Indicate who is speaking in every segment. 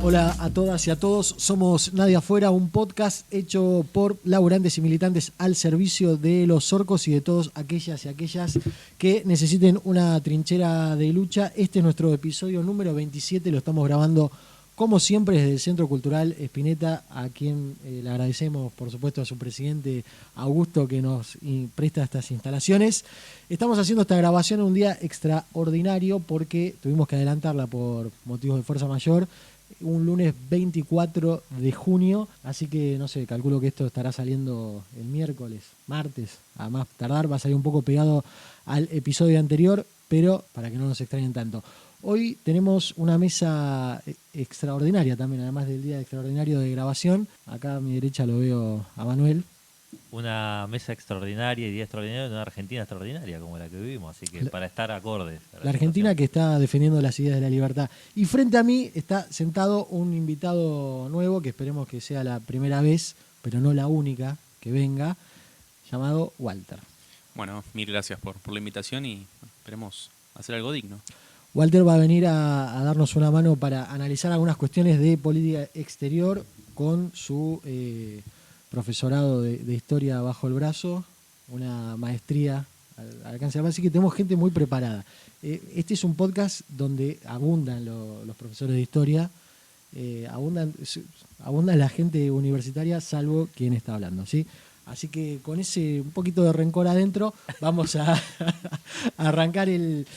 Speaker 1: Hola a todas y a todos, somos Nadie Afuera, un podcast hecho por laburantes y militantes al servicio de los orcos y de todos aquellas y aquellas que necesiten una trinchera de lucha. Este es nuestro episodio número 27, lo estamos grabando como siempre desde el Centro Cultural Spinetta, a quien le agradecemos por supuesto a su presidente Augusto que nos presta estas instalaciones. Estamos haciendo esta grabación en un día extraordinario porque tuvimos que adelantarla por motivos de fuerza mayor, un lunes 24 de junio, así que no sé, calculo que esto estará saliendo el miércoles, martes, a más tardar, va a salir un poco pegado al episodio anterior, pero para que no nos extrañen tanto. Hoy tenemos una mesa extraordinaria también, además del día extraordinario de grabación. Acá a mi derecha lo veo a Manuel.
Speaker 2: Una mesa extraordinaria y día extraordinario de una Argentina extraordinaria como la que vivimos, así que para estar acordes a
Speaker 1: la Argentina
Speaker 2: situación.
Speaker 1: que está defendiendo las ideas de la libertad. Y frente a mí está sentado un invitado nuevo, que esperemos que sea la primera vez, pero no la única que venga, llamado Walter.
Speaker 3: Bueno, mil gracias por la invitación y esperemos hacer algo digno.
Speaker 1: Walter va a venir a darnos una mano para analizar algunas cuestiones de política exterior con su profesorado de historia bajo el brazo, una maestría al alcance de la mano, así que tenemos gente muy preparada. Este es un podcast donde abundan los profesores de historia, abundan la gente universitaria, salvo quien está hablando, ¿sí? Así que con ese un poquito de rencor adentro vamos a arrancar el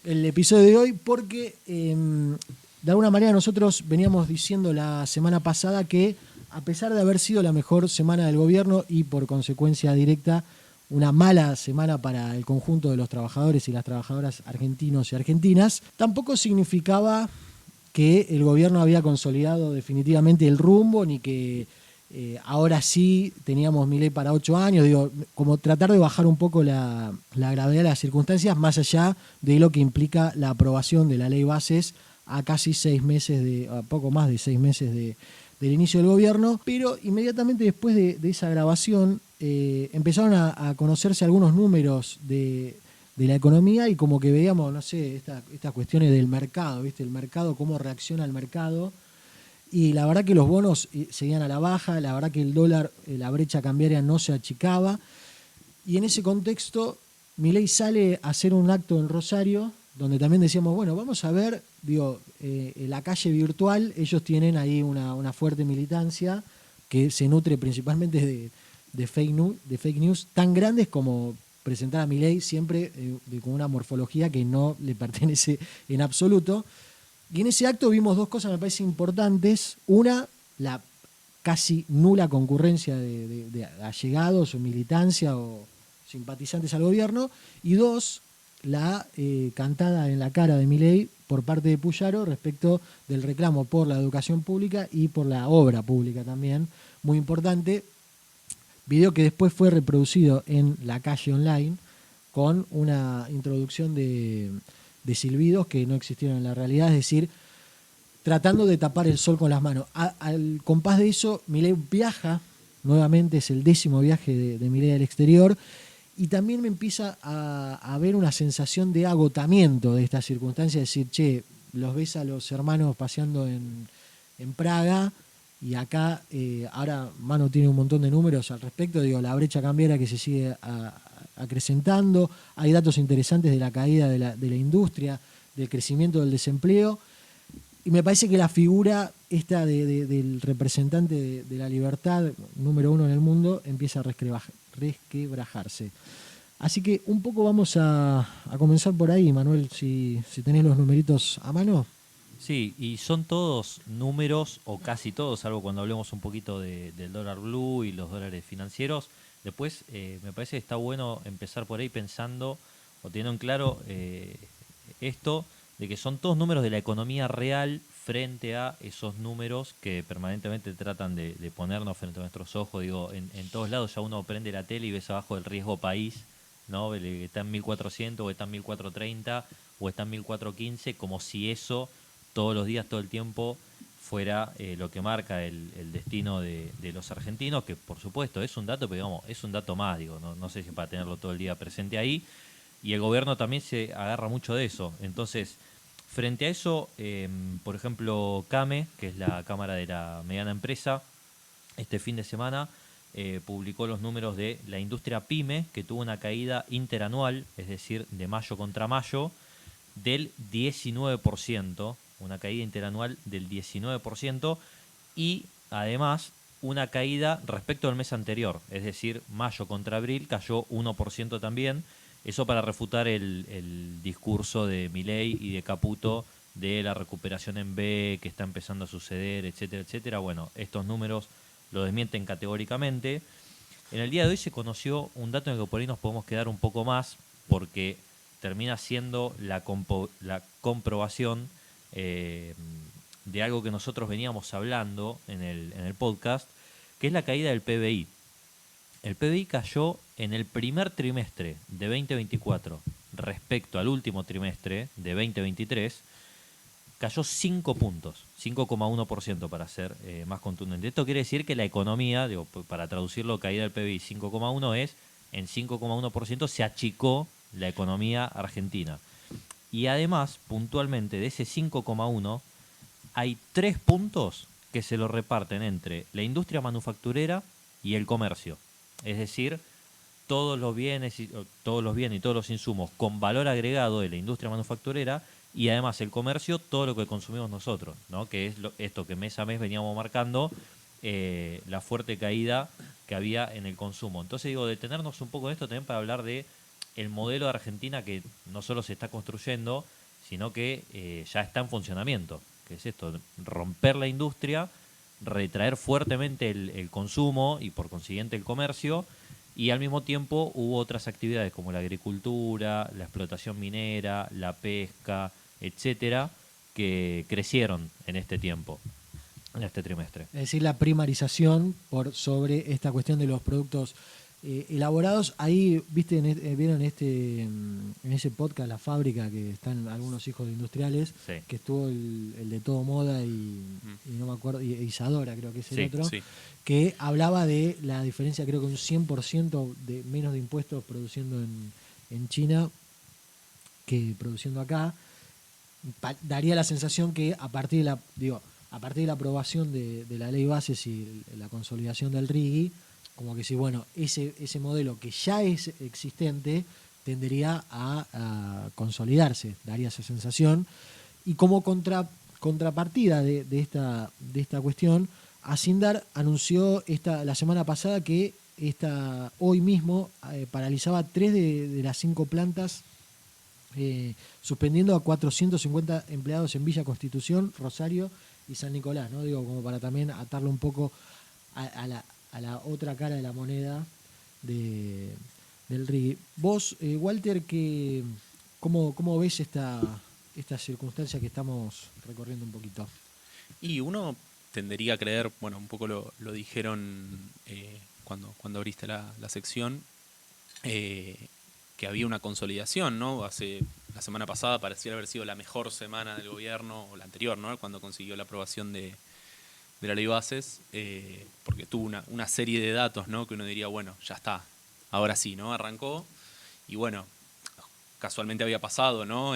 Speaker 1: episodio de hoy porque de alguna manera nosotros veníamos diciendo la semana pasada que a pesar de haber sido la mejor semana del gobierno y por consecuencia directa una mala semana para el conjunto de los trabajadores y las trabajadoras argentinos y argentinas, tampoco significaba que el gobierno había consolidado definitivamente el rumbo ni que ahora sí teníamos Milei para 8 años, digo, como tratar de bajar un poco la gravedad de las circunstancias más allá de lo que implica la aprobación de la ley bases a casi 6 meses, a poco más de 6 meses del inicio del gobierno, pero inmediatamente después de esa grabación empezaron a conocerse algunos números de la economía y como que veíamos, no sé, estas cuestiones del mercado, ¿viste? El mercado, cómo reacciona el mercado. Y la verdad que los bonos seguían a la baja, la verdad que el dólar, la brecha cambiaria no se achicaba. Y en ese contexto, Milei sale a hacer un acto en Rosario, donde también decíamos, bueno, vamos a ver, la calle virtual, ellos tienen ahí una fuerte militancia que se nutre principalmente de fake news tan grandes como presentar a Milei siempre con una morfología que no le pertenece en absoluto. Y en ese acto vimos dos cosas, me parece importantes. Una, la casi nula concurrencia de allegados o militancia o simpatizantes al gobierno. Y dos, la cantada en la cara de Milei por parte de Puyaro respecto del reclamo por la educación pública y por la obra pública también, muy importante. Video que después fue reproducido en La Calle Online con una introducción de silbidos que no existieron en la realidad, es decir, tratando de tapar el sol con las manos. Al compás de eso, Milei viaja nuevamente, es el 10º viaje de Milei al exterior, y también me empieza a ver una sensación de agotamiento de esta circunstancia, es decir, che, los ves a los hermanos paseando en Praga, y acá, ahora Manu tiene un montón de números al respecto, digo, la brecha cambiaria que se sigue acrecentando, hay datos interesantes de la caída de la industria, del crecimiento del desempleo, y me parece que la figura esta del representante de la libertad, número 1 en el mundo, empieza a resquebrajarse. Así que un poco vamos a comenzar por ahí, Manuel, si tenés los numeritos a mano.
Speaker 2: Sí, y son todos números, o casi todos, salvo cuando hablemos un poquito del dólar blue y los dólares financieros. Después me parece que está bueno empezar por ahí pensando o teniendo en claro esto de que son todos números de la economía real frente a esos números que permanentemente tratan de ponernos frente a nuestros ojos. Digo, en todos lados ya uno prende la tele y ves abajo el riesgo país, ¿no? Que está en 1400 o está en 1430 o está en 1415, como si eso todos los días, todo el tiempo fuera lo que marca el destino de los argentinos, que por supuesto es un dato, pero digamos, es un dato más, digo, no sé si para tenerlo todo el día presente ahí, y el gobierno también se agarra mucho de eso. Entonces, Frente a eso, por ejemplo, CAME, que es la Cámara de la Mediana Empresa, este fin de semana publicó los números de la industria PYME, que tuvo una caída interanual, es decir, de mayo contra mayo, del 19%, una caída interanual del 19%, y además una caída respecto al mes anterior, es decir, mayo contra abril cayó 1% también. Eso para refutar el discurso de Milei y de Caputo de la recuperación en B que está empezando a suceder, etcétera, etcétera. Bueno, estos números lo desmienten categóricamente. En el día de hoy se conoció un dato en el que por ahí nos podemos quedar un poco más, porque termina siendo la comprobación de algo que nosotros veníamos hablando en el podcast, que es la caída del PBI. El PBI cayó en el primer trimestre de 2024 respecto al último trimestre de 2023, cayó 5 puntos, 5,1% para ser más contundente. Esto quiere decir que la economía, digo, para traducirlo, caída del PBI 5,1 es, en 5,1% se achicó la economía argentina. Y además, puntualmente, de ese 5,1, hay 3 puntos que se lo reparten entre la industria manufacturera y el comercio. Es decir, todos los bienes y todos los insumos con valor agregado de la industria manufacturera, y además el comercio, todo lo que consumimos nosotros, ¿no? Que es esto que mes a mes veníamos marcando, la fuerte caída que había en el consumo. Entonces digo, detenernos un poco de esto también para hablar de el modelo de Argentina que no solo se está construyendo, sino que ya está en funcionamiento, que es esto, romper la industria, retraer fuertemente el consumo y por consiguiente el comercio, y al mismo tiempo hubo otras actividades como la agricultura, la explotación minera, la pesca, etcétera, que crecieron en este tiempo, en este trimestre.
Speaker 1: Es decir, la primarización por sobre esta cuestión de los productos elaborados. Ahí, viste, vieron en ese podcast La Fábrica, que están algunos hijos de industriales,
Speaker 2: Sí.
Speaker 1: que estuvo el de Todo Moda y no me acuerdo, y Isadora creo que es el
Speaker 2: Sí,
Speaker 1: otro,
Speaker 3: sí.
Speaker 1: que hablaba de la diferencia, creo que un 100% de menos de impuestos produciendo en China que produciendo acá. Daría la sensación que a partir de la aprobación de la ley bases y la consolidación del RIGI, como que sí, bueno, ese modelo que ya es existente tendería a consolidarse, daría esa sensación. Y como contrapartida de esta cuestión, Hacienda anunció la semana pasada que hoy mismo paralizaba 3 de las 5 plantas, suspendiendo a 450 empleados en Villa Constitución, Rosario y San Nicolás, ¿no? Digo, como para también atarlo un poco a la otra cara de la moneda del RIGI. Vos, Walter, ¿cómo ves esta circunstancia que estamos recorriendo un poquito?
Speaker 3: Y uno tendería a creer, bueno, un poco lo dijeron cuando abriste la sección, que había una consolidación, ¿no? La semana pasada pareciera haber sido la mejor semana del gobierno, o la anterior, ¿no? Cuando consiguió la aprobación de la ley bases, porque tuvo una serie de datos, ¿no? Que uno diría, bueno, ya está, ahora sí, ¿no? Arrancó, y bueno, casualmente había pasado, ¿no?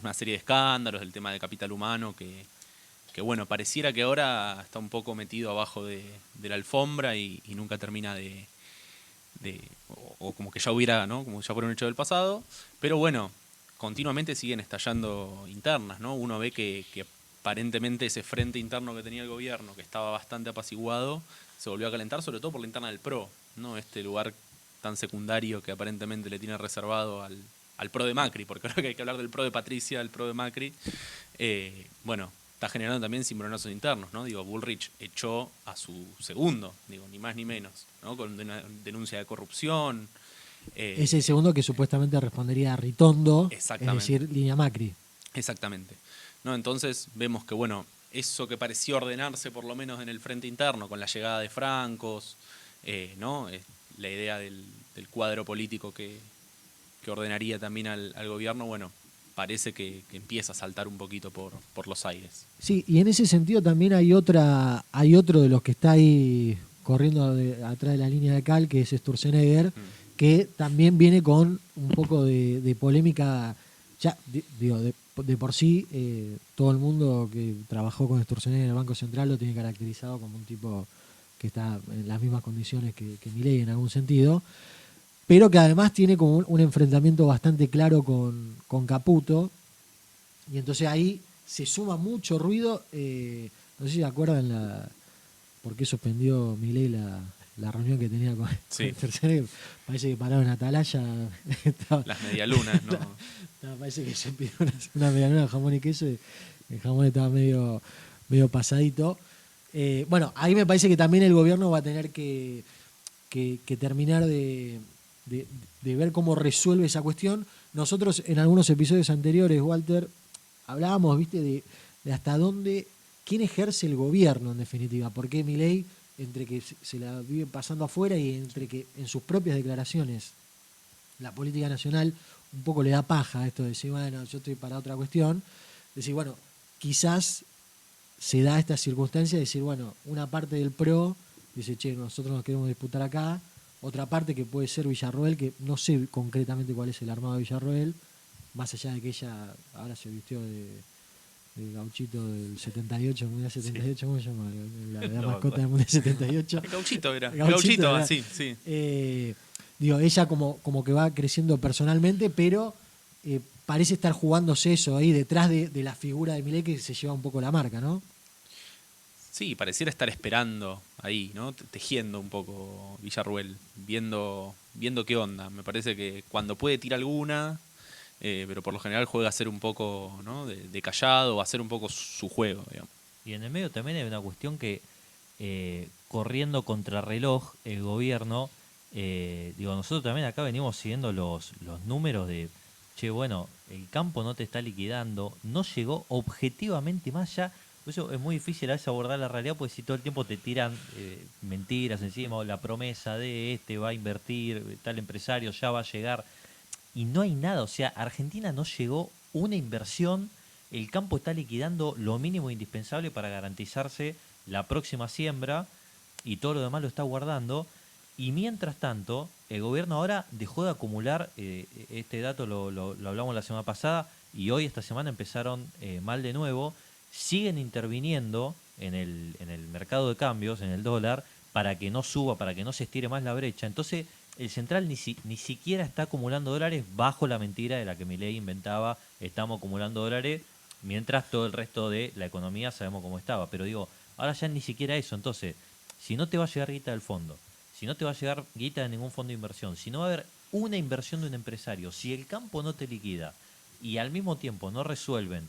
Speaker 3: Una serie de escándalos, el tema del capital humano, que bueno, pareciera que ahora está un poco metido abajo de la alfombra y nunca termina o como que ya hubiera, ¿no? Como ya fuera un hecho del pasado, pero bueno, continuamente siguen estallando internas, ¿no? Uno ve que aparentemente ese frente interno que tenía el gobierno, que estaba bastante apaciguado, se volvió a calentar, sobre todo por la interna del PRO, ¿no? Este lugar tan secundario que aparentemente le tiene reservado al PRO de Macri, porque ahora que hay que hablar del PRO de Patricia, el PRO de Macri, bueno, está generando también cimbronazos internos, ¿no? Digo, Bullrich echó a su segundo, digo, ni más ni menos, ¿no? Con una denuncia de corrupción.
Speaker 1: Ese segundo que supuestamente respondería a Ritondo, es
Speaker 3: Exactamente.
Speaker 1: decir, línea Macri.
Speaker 3: Exactamente. ¿No? Entonces vemos que, bueno, eso que pareció ordenarse por lo menos en el frente interno, con la llegada de francos, ¿no? La idea del cuadro político que ordenaría también al gobierno, bueno, parece que empieza a saltar un poquito por los aires.
Speaker 1: Sí, y en ese sentido también hay otro de los que está ahí corriendo atrás de la línea de cal, que es Sturzenegger, que también viene con un poco de polémica, ya digo, de por sí, todo el mundo que trabajó con Sturzenegger en el Banco Central lo tiene caracterizado como un tipo que está en las mismas condiciones que Milei en algún sentido, pero que además tiene como un enfrentamiento bastante claro con Caputo, y entonces ahí se suma mucho ruido. No sé si se acuerdan por qué suspendió Milei la reunión que tenía con Sturzenegger. Parece que pararon en Atalaya.
Speaker 3: Las medialunas, ¿no?
Speaker 1: Parece que se pidió una medialuna de jamón y queso y el jamón estaba medio pasadito. Bueno, ahí me parece que también el gobierno va a tener que terminar de ver cómo resuelve esa cuestión. Nosotros en algunos episodios anteriores, Walter, hablábamos, viste, de hasta dónde, quién ejerce el gobierno en definitiva, porque Milei, entre que se la vive pasando afuera y entre que en sus propias declaraciones la política nacional un poco le da paja esto de decir, bueno, yo estoy para otra cuestión, decir, bueno, quizás se da esta circunstancia de decir, bueno, una parte del PRO dice, che, nosotros nos queremos disputar acá, otra parte que puede ser Villarroel, que no sé concretamente cuál es el armado de Villarroel, más allá de que ella ahora se vistió de gauchito del 78, el Mundial 78, ¿cómo se llama? La mascota del Mundial 78.
Speaker 3: Gauchito era.
Speaker 1: Gauchito era.
Speaker 3: Así, sí.
Speaker 1: Digo, ella como que va creciendo personalmente, pero parece estar jugándose eso ahí detrás de la figura de Milei, que se lleva un poco la marca, ¿no?
Speaker 3: Sí, pareciera estar esperando ahí, ¿no? Tejiendo un poco Villarruel, viendo qué onda. Me parece que cuando puede tira alguna, pero por lo general juega a ser un poco, ¿no? de callado, a hacer un poco su juego, digamos.
Speaker 2: Y en el medio también hay una cuestión que, corriendo contrarreloj, el gobierno, nosotros también acá venimos siguiendo los números de, che, bueno, el campo no te está liquidando, no llegó objetivamente más allá. Por eso es muy difícil a veces abordar la realidad, porque si todo el tiempo te tiran mentiras encima, o la promesa de va a invertir, tal empresario ya va a llegar, y no hay nada. O sea, Argentina no llegó una inversión, el campo está liquidando lo mínimo indispensable para garantizarse la próxima siembra, y todo lo demás lo está guardando. Y mientras tanto, el gobierno ahora dejó de acumular, este dato lo hablamos la semana pasada, y hoy, esta semana, empezaron mal de nuevo. Siguen interviniendo en el mercado de cambios, en el dólar, para que no suba, para que no se estire más la brecha. Entonces, el central ni siquiera está acumulando dólares, bajo la mentira de la que Milei inventaba, estamos acumulando dólares, mientras todo el resto de la economía sabemos cómo estaba. Pero digo, ahora ya ni siquiera eso. Entonces, si no te va a llegar guita del fondo, si no te va a llegar guita de ningún fondo de inversión, si no va a haber una inversión de un empresario, si el campo no te liquida y al mismo tiempo no resuelven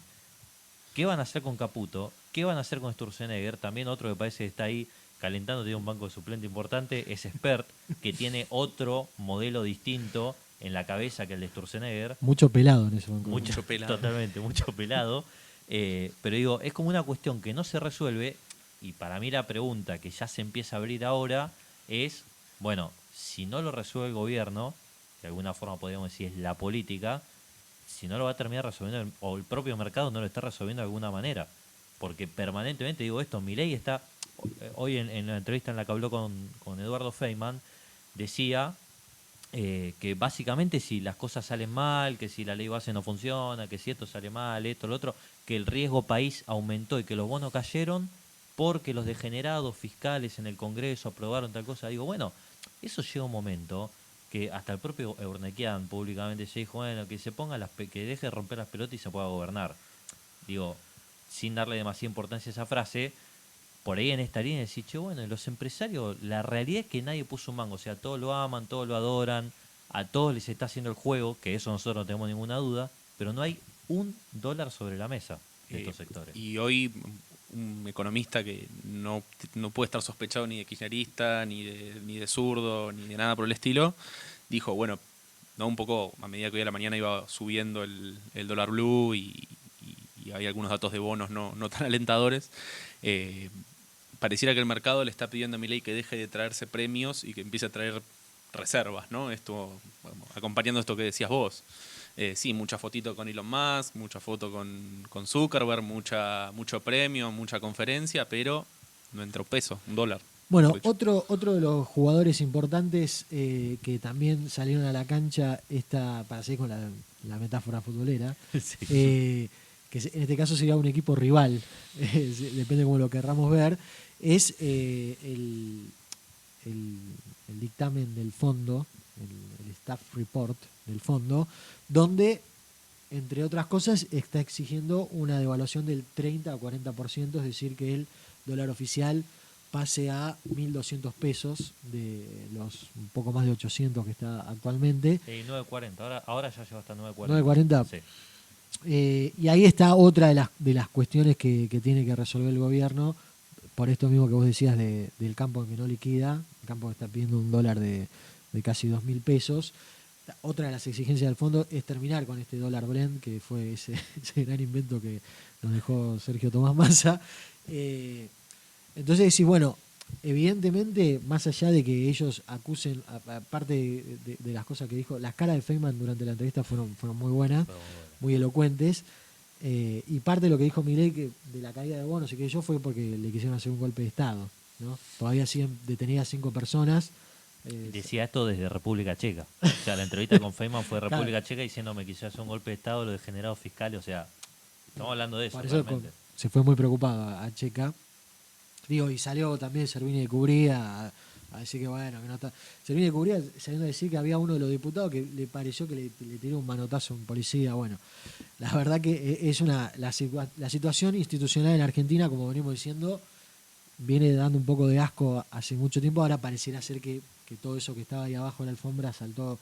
Speaker 2: qué van a hacer con Caputo, qué van a hacer con Sturzenegger, también otro que parece que está ahí calentando, tiene un banco de suplente importante, es Spert, que tiene otro modelo distinto en la cabeza que el de Sturzenegger.
Speaker 1: Mucho pelado en ese banco.
Speaker 3: Mucho pelado.
Speaker 2: Totalmente, mucho pelado. Pero digo, es como una cuestión que no se resuelve, y para mí la pregunta que ya se empieza a abrir ahora es, bueno, si no lo resuelve el gobierno, de alguna forma podríamos decir es la política, si no lo va a terminar resolviendo, o el propio mercado no lo está resolviendo de alguna manera. Porque permanentemente, digo esto, Milei está, hoy en la entrevista en la que habló con Eduardo Feynman, decía que básicamente si las cosas salen mal, que si la ley base no funciona, que si esto sale mal, esto, lo otro, que el riesgo país aumentó y que los bonos cayeron porque los degenerados fiscales en el Congreso aprobaron tal cosa. Digo, bueno, eso llega un momento que hasta el propio Eurnequian públicamente se dijo, bueno, que se ponga que deje de romper las pelotas y se pueda gobernar. Digo, sin darle demasiada importancia a esa frase, por ahí en esta línea decís, che, bueno, los empresarios, la realidad es que nadie puso un mango, o sea, todos lo aman, todos lo adoran, a todos les está haciendo el juego, que eso nosotros no tenemos ninguna duda, pero no hay $1 sobre la mesa de estos sectores.
Speaker 3: Y hoy un economista que no puede estar sospechado ni de kirchnerista, ni de zurdo, ni de nada por el estilo, dijo, bueno, no, un poco a medida que hoy a la mañana iba subiendo el dólar blue y hay algunos datos de bonos no tan alentadores, pareciera que el mercado le está pidiendo a Milei que deje de traerse premios y que empiece a traer reservas, ¿no? Esto, bueno, acompañando esto que decías vos. Sí, mucha fotito con Elon Musk, mucha foto con Zuckerberg, mucho premio, mucha conferencia, pero no entra un peso, $1.
Speaker 1: Bueno,
Speaker 3: mejor dicho.
Speaker 1: otro de los jugadores importantes que también salieron a la cancha, para seguir con la metáfora futbolera,
Speaker 2: Sí.
Speaker 1: en este caso sería un equipo rival, depende de cómo lo querramos ver, es el, el dictamen del fondo, el staff report del fondo, donde, entre otras cosas, está exigiendo una devaluación del 30 a 40%, es decir, que el dólar oficial pase a 1.200 pesos de los un poco más de 800 que está actualmente.
Speaker 2: 9.40, ahora ya llegó hasta 9.40.
Speaker 1: 9.40.
Speaker 2: Sí.
Speaker 1: Y ahí está otra de las cuestiones que tiene que resolver el gobierno, por esto mismo que vos decías del campo que no liquida, el campo que está pidiendo un dólar de casi 2.000 pesos. Otra de las exigencias del fondo es terminar con este dólar blend, que fue ese gran invento que nos dejó Sergio Tomás Massa. Entonces decís, bueno, evidentemente, más allá de que ellos acusen, aparte de las cosas que dijo, las caras de Feynman durante la entrevista fueron muy buenas,
Speaker 2: Pero bueno.
Speaker 1: muy elocuentes, y parte de lo que dijo Milei que de la caída de bonos y que yo fue porque le quisieron hacer un golpe de Estado, ¿no? Todavía siguen detenidas 5 personas.
Speaker 2: Decía esto desde República Checa. O sea, la entrevista con Feynman fue de
Speaker 1: Claro.
Speaker 2: República Checa diciendo me quisiera hacer un golpe de Estado, lo de degenerados fiscales. O sea, estamos hablando de eso.
Speaker 1: Por eso
Speaker 2: Realmente.
Speaker 1: se fue muy preocupado a Checa. Digo, y salió también Servini de Cubría a decir que bueno, que no está. Servini de Cubría saliendo a decir que había uno de los diputados que le pareció que le tiró un manotazo a un policía. Bueno, la verdad que es la situación institucional en Argentina, como venimos diciendo, viene dando un poco de asco hace mucho tiempo. Ahora pareciera ser que todo eso que estaba ahí abajo de la alfombra saltó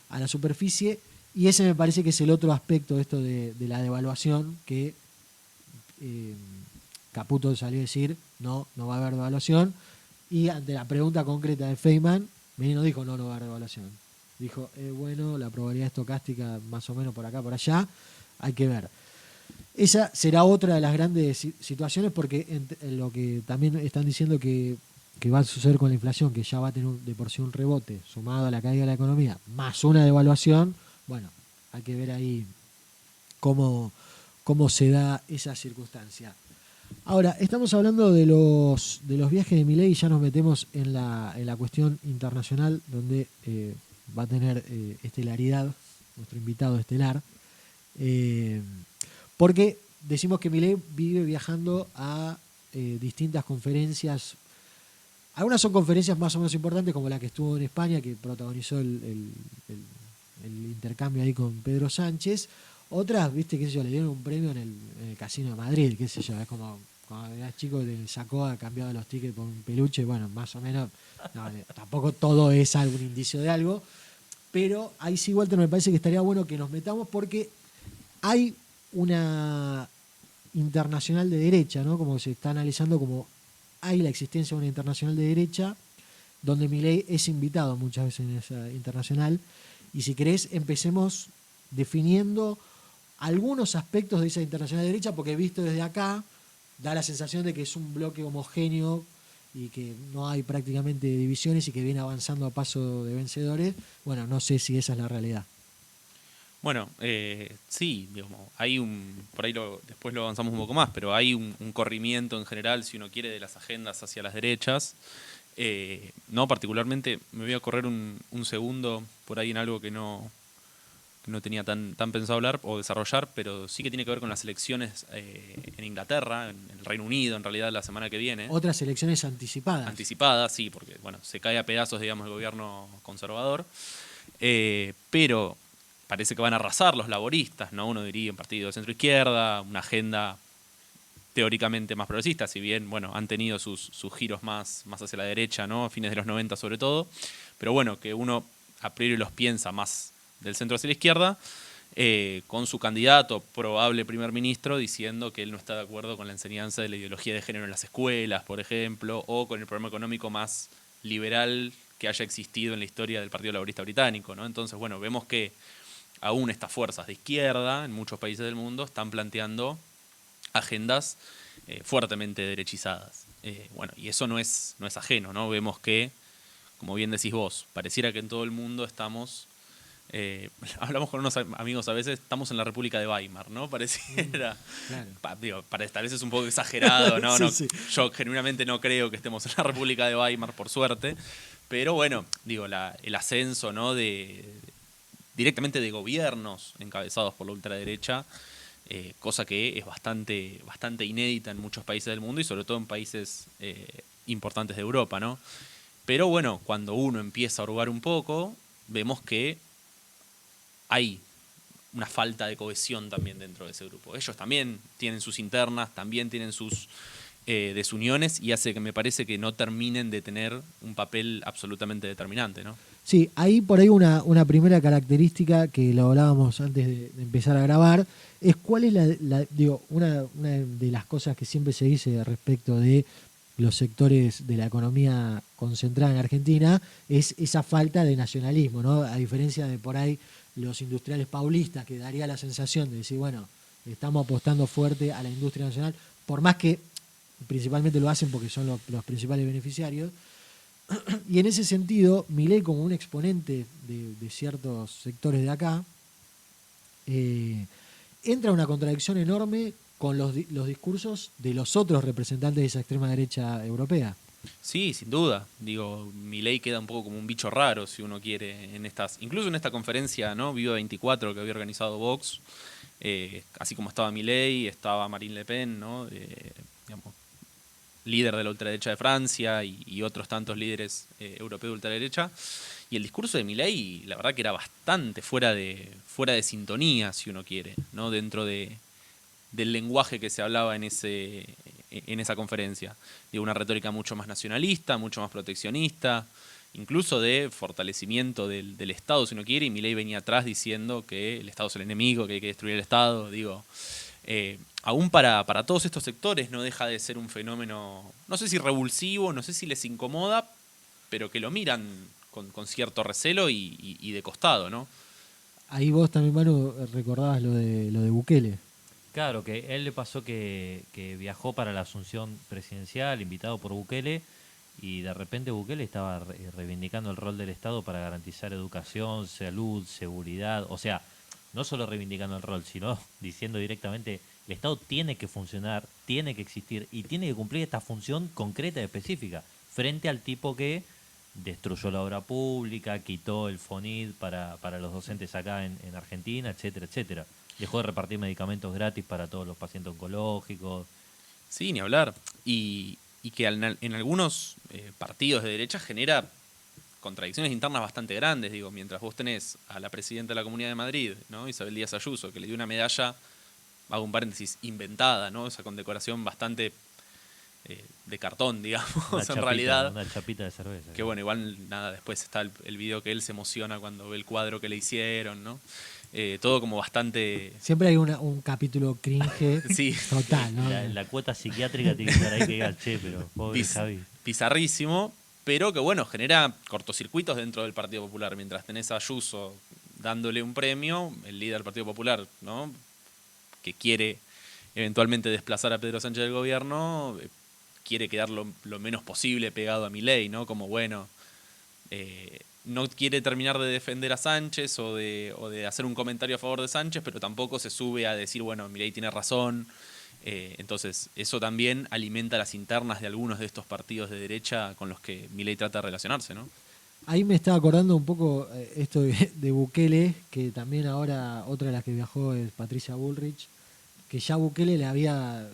Speaker 1: a la superficie. Y ese me parece que es el otro aspecto de esto de la devaluación, que Caputo salió a decir no va a haber devaluación. Y ante la pregunta concreta de Feynman, Milei no dijo no va a haber devaluación. Dijo, bueno, la probabilidad estocástica más o menos por acá, por allá, hay que ver. Esa será otra de las grandes situaciones, porque en lo que también están diciendo que va a suceder con la inflación, que ya va a tener de por sí un rebote sumado a la caída de la economía, más una devaluación. Bueno, hay que ver ahí cómo se da esa circunstancia. Ahora, estamos hablando de los viajes de Milei y ya nos metemos en la cuestión internacional, donde va a tener estelaridad nuestro invitado estelar. Porque decimos que Milei vive viajando a distintas conferencias. Algunas son conferencias más o menos importantes, como la que estuvo en España, que protagonizó el intercambio ahí con Pedro Sánchez. Otras, viste, qué sé yo, le dieron un premio en el Casino de Madrid, qué sé yo, es como cuando eras chico te sacó, ha cambiado los tickets por un peluche, bueno, más o menos, no, tampoco todo es algún indicio de algo, pero ahí sí, Walter, me parece que estaría bueno que nos metamos porque hay una internacional de derecha, ¿no? Como se está analizando, como hay la existencia de una internacional de derecha, donde Milei es invitado muchas veces en esa internacional, y si querés empecemos definiendo algunos aspectos de esa internacional de derecha, porque visto desde acá da la sensación de que es un bloque homogéneo y que no hay prácticamente divisiones y que viene avanzando a paso de vencedores. Bueno, no sé si esa es la realidad.
Speaker 3: Bueno, sí, digamos, hay por ahí después lo avanzamos un poco más, pero hay un corrimiento en general, si uno quiere, de las agendas hacia las derechas. No, particularmente me voy a correr un segundo por ahí en algo que no tenía tan pensado hablar o desarrollar, pero sí que tiene que ver con las elecciones en Inglaterra, en el Reino Unido, en realidad, la semana que viene.
Speaker 1: Otras elecciones anticipadas.
Speaker 3: Anticipadas, sí, porque bueno, se cae a pedazos, digamos, el gobierno conservador. Pero parece que van a arrasar los laboristas, ¿no? Uno diría un partido de centro-izquierda, una agenda teóricamente más progresista, si bien, bueno, han tenido sus giros más hacia la derecha, ¿no? A fines de los 90 sobre todo. Pero bueno, que uno a priori los piensa más del centro hacia la izquierda, con su candidato, probable primer ministro, diciendo que él no está de acuerdo con la enseñanza de la ideología de género en las escuelas, por ejemplo, o con el programa económico más liberal que haya existido en la historia del Partido Laborista Británico, ¿no? Entonces, bueno, vemos que aún estas fuerzas de izquierda en muchos países del mundo están planteando agendas fuertemente derechizadas. Bueno, y eso no es ajeno, ¿no? Vemos que, como bien decís vos, pareciera que en todo el mundo estamos Hablamos con unos amigos a veces, estamos en la República de Weimar, ¿no? Pareciera.
Speaker 1: Claro.
Speaker 3: Digo, tal vez es un poco exagerado, ¿no?
Speaker 1: Sí,
Speaker 3: No,
Speaker 1: sí.
Speaker 3: yo genuinamente no creo que estemos en la República de Weimar, por suerte. Pero bueno, digo, el ascenso, ¿no? Directamente de gobiernos encabezados por la ultraderecha, cosa que es bastante inédita en muchos países del mundo y sobre todo en países importantes de Europa, ¿no? Pero bueno, cuando uno empieza a hurgar un poco, vemos que hay una falta de cohesión también dentro de ese grupo. Ellos también tienen sus internas, también tienen sus desuniones y hace que me parece que no terminen de tener un papel absolutamente determinante, ¿no?
Speaker 1: Sí, ahí por ahí una primera característica que lo hablábamos antes de empezar a grabar, es cuál es una de las cosas que siempre se dice respecto de los sectores de la economía concentrada en Argentina, es esa falta de nacionalismo, ¿no? A diferencia de por ahí los industriales paulistas, que daría la sensación de decir, bueno, estamos apostando fuerte a la industria nacional, por más que principalmente lo hacen porque son los principales beneficiarios. Y en ese sentido, Milei, como un exponente de ciertos sectores de acá, entra en una contradicción enorme con los discursos de los otros representantes de esa extrema derecha europea.
Speaker 3: Sí, sin duda. Digo, Milei queda un poco como un bicho raro, si uno quiere, incluso en esta conferencia, ¿no? Viva 24 que había organizado Vox, así como estaba Milei, estaba Marine Le Pen, ¿no? Digamos, líder de la ultraderecha de Francia y otros tantos líderes europeos de ultraderecha. Y el discurso de Milei, la verdad que era bastante fuera de sintonía, si uno quiere, ¿no? Dentro del lenguaje que se hablaba en esa conferencia. Digo, una retórica mucho más nacionalista, mucho más proteccionista, incluso de fortalecimiento del Estado, si uno quiere, y Milei venía atrás diciendo que el Estado es el enemigo, que hay que destruir el Estado. Digo, aún para todos estos sectores no deja de ser un fenómeno, no sé si revulsivo, no sé si les incomoda, pero que lo miran con cierto recelo y de costado, ¿no?
Speaker 1: Ahí vos también, Manu, recordabas lo de Bukele.
Speaker 2: Claro, que a él le pasó que viajó para la asunción presidencial, invitado por Bukele, y de repente Bukele estaba reivindicando el rol del Estado para garantizar educación, salud, seguridad. O sea, no solo reivindicando el rol, sino diciendo directamente, el Estado tiene que funcionar, tiene que existir y tiene que cumplir esta función concreta y específica, frente al tipo que destruyó la obra pública, quitó el FONID para los docentes acá en Argentina, etcétera, etcétera. Dejó de repartir medicamentos gratis para todos los pacientes oncológicos.
Speaker 3: Sí, ni hablar. Y que en algunos partidos de derecha genera contradicciones internas bastante grandes. Digo, mientras vos tenés a la presidenta de la Comunidad de Madrid, ¿no? Isabel Díaz Ayuso, que le dio una medalla, hago un paréntesis, inventada, ¿no? Esa condecoración bastante de cartón, digamos, en realidad.
Speaker 2: Una chapita de cerveza.
Speaker 3: Que bueno, igual nada, después está el video que él se emociona cuando ve el cuadro que le hicieron, ¿no? Todo como bastante...
Speaker 1: Siempre hay un capítulo cringe
Speaker 3: sí.
Speaker 1: total, ¿no?
Speaker 2: La cuota psiquiátrica tiene que estar ahí que diga, che, pero pobre Javi.
Speaker 3: Pizarrísimo, pero que bueno, genera cortocircuitos dentro del Partido Popular. Mientras tenés a Ayuso dándole un premio, el líder del Partido Popular, ¿no? Que quiere eventualmente desplazar a Pedro Sánchez del gobierno, quiere quedar lo menos posible pegado a Milei, ¿no? Como bueno... no quiere terminar de defender a Sánchez o de hacer un comentario a favor de Sánchez, pero tampoco se sube a decir, bueno, Milei tiene razón. Entonces, eso también alimenta las internas de algunos de estos partidos de derecha con los que Milei trata de relacionarse, ¿no?
Speaker 1: Ahí me estaba acordando un poco esto de Bukele, que también ahora otra de las que viajó es Patricia Bullrich, que ya Bukele le había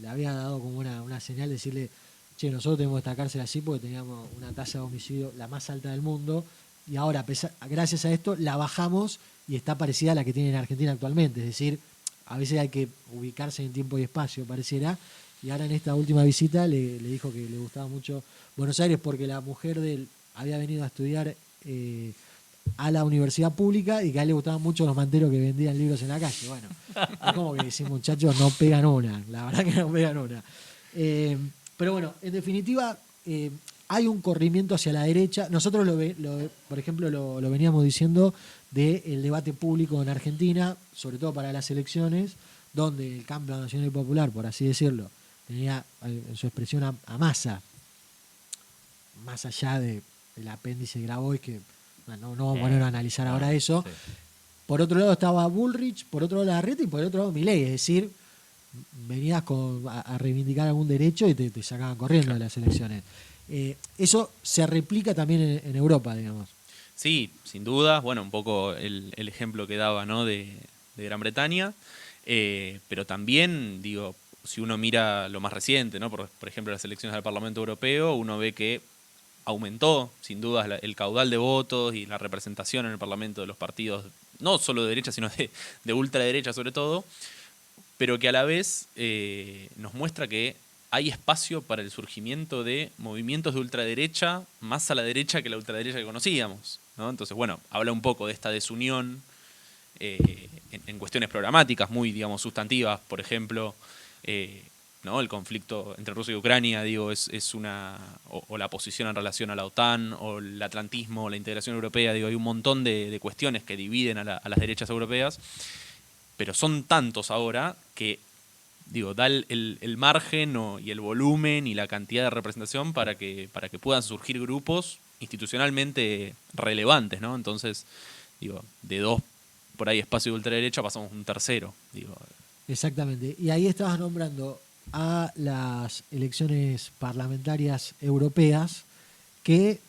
Speaker 1: dado como una señal de decirle, che, nosotros tenemos esta cárcel así porque teníamos una tasa de homicidio la más alta del mundo y ahora, gracias a esto, la bajamos y está parecida a la que tiene en Argentina actualmente. Es decir, a veces hay que ubicarse en tiempo y espacio, pareciera. Y ahora en esta última visita le dijo que le gustaba mucho Buenos Aires porque la mujer de él había venido a estudiar a la universidad pública y que a él le gustaban mucho los manteros que vendían libros en la calle. Bueno, es como que decir, muchachos, no pegan una. La verdad que no pegan una. Pero bueno, en definitiva, hay un corrimiento hacia la derecha. Nosotros, por ejemplo, lo veníamos diciendo del debate público en Argentina, sobre todo para las elecciones, donde el Cambio Nacional y Popular, por así decirlo, tenía en su expresión a Massa, más allá del apéndice Grabois, que no vamos a poner a analizar ahora eso.
Speaker 2: Sí.
Speaker 1: Por otro lado estaba Bullrich, por otro lado Larreta y por otro lado Milei. Es decir, venías a reivindicar algún derecho y te sacaban corriendo de las elecciones. Eso se replica también en Europa, digamos.
Speaker 3: Sí, sin duda. Bueno, un poco el ejemplo que daba, ¿no? de Gran Bretaña. Pero también, digo, si uno mira lo más reciente, ¿no? Por ejemplo, las elecciones al Parlamento Europeo, uno ve que aumentó, sin duda, el caudal de votos y la representación en el Parlamento de los partidos, no solo de derecha, sino de ultraderecha sobre todo, pero que a la vez nos muestra que hay espacio para el surgimiento de movimientos de ultraderecha más a la derecha que la ultraderecha que conocíamos, ¿no? Entonces, bueno, habla un poco de esta desunión en cuestiones programáticas muy, digamos, sustantivas, por ejemplo, ¿no? El conflicto entre Rusia y Ucrania, digo, es una o la posición en relación a la OTAN, o el atlantismo, o la integración europea, digo, hay un montón de cuestiones que dividen a las derechas europeas, pero son tantos ahora que, digo, da el margen y el volumen y la cantidad de representación para que puedan surgir grupos institucionalmente relevantes, ¿no? Entonces, digo, de dos por ahí espacio de ultraderecha pasamos a un tercero, digo.
Speaker 1: Exactamente. Y ahí estabas nombrando a las elecciones parlamentarias europeas que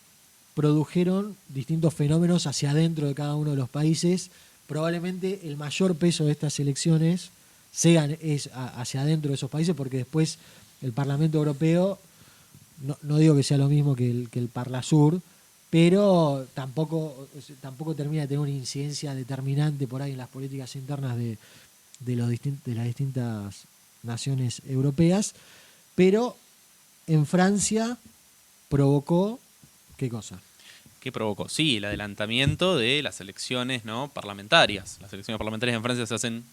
Speaker 1: produjeron distintos fenómenos hacia adentro de cada uno de los países. Probablemente el mayor peso de estas elecciones es hacia adentro de esos países, porque después el Parlamento Europeo, no digo que sea lo mismo que el Parlasur, pero tampoco termina de tener una incidencia determinante por ahí en las políticas internas de las distintas naciones europeas. Pero en Francia provocó, ¿qué cosa?
Speaker 3: ¿Qué provocó? Sí, el adelantamiento de las elecciones, ¿no? parlamentarias. Las elecciones parlamentarias en Francia se hacen